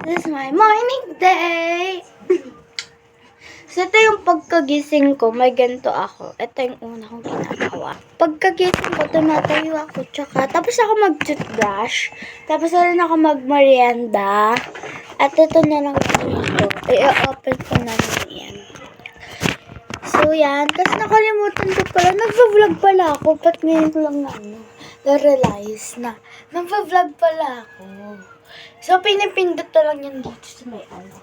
This is my morning day. So, ito yung pagkagising ko. May ganito ako. Ito yung una kong ginagawa. Pagkagising ko, tumatayo ako. Tapos ako mag-toothbrush. Tapos rin ako mag-merienda. At ito na lang ito. I-open ko na yan. So, yan. Tapos nakalimutan ko pala. Nagpa-vlog pala ako. Ba't ngayon ko lang na-realize na nagpa-vlog pala ako. So, pinipindot na lang yan dito sa may ano.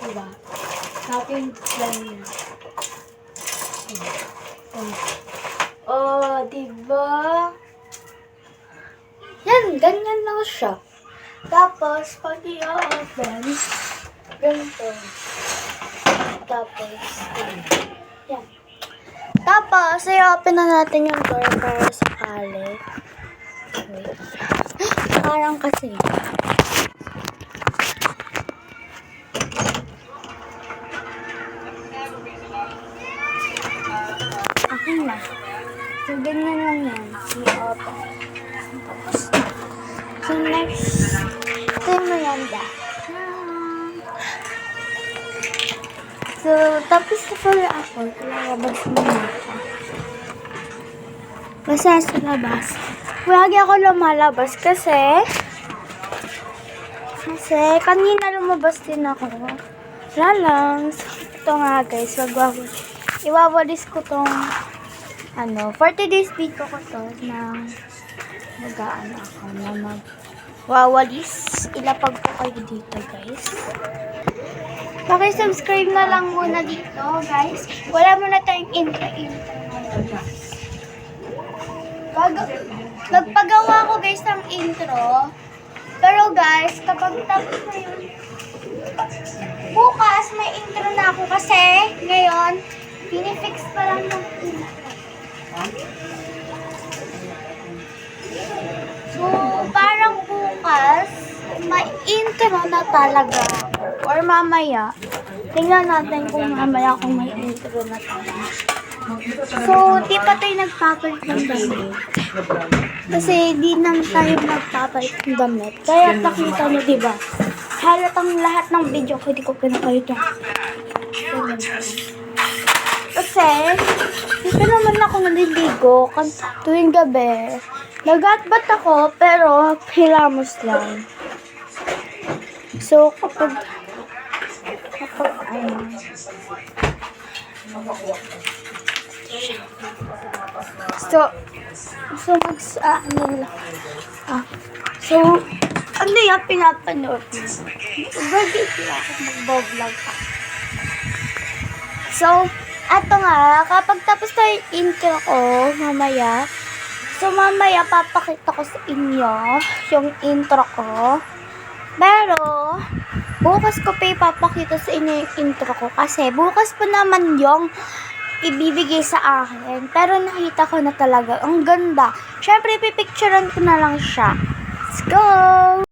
Diba? Aking plan niya. Oh, diba? Yan, ganyan lang siya. Tapos, pag i-open, ganito. Tapos, yan. Tapos, i-open na natin yung door para sakali. Wait. Parang kasi. Okay na. So, ganyan lang yan. I-open. Tapos, so, next. Ito yung merienda. So, tapos na pala ako. Lalabas muna ako. Basta sa labas. Lagi ako lumalabas kasi kanina lumabas din ako. Wala lang. So, ito nga guys. Iwawalis ko tong 40 days video ko to na mag-aano ako na magwawalis. Ilapag ko kayo dito guys. Paki-subscribe na lang muna dito guys. Wala muna tayong intro guys. Nagpagawa ko guys ng intro. Pero guys, kapag tapos na yun, bukas may intro na ako kasi ngayon, pinifix pa lang ng intro. So, parang bukas, may intro na talaga ako. Or mamaya, tingnan natin kung mamaya kung may intro na talaga. So, di pa tayo nagpapalit ng damit. Kasi di naman tayo magpapalit ng damit. Kaya nakita nyo, diba? Halatang lahat ng video ko, di ko pinakayot yung kasi, dito naman ako naliligo tuwing gabi. Nag-atbat ako, pero hilamos lang. So, kapag ano yung pinapanood mo? Bagay sila ako mag-vlog pa. So, ato nga, kapag tapos tayo intro ko, mamaya, papakita ko sa inyo yung intro ko. Pero, bukas ko pa ipapakita sa inyo yung intro ko kasi bukas pa naman yung ibibigay sa akin. Pero nakita ko na talaga, ang ganda. Syempre, pipicturean ko na lang siya. Let's go!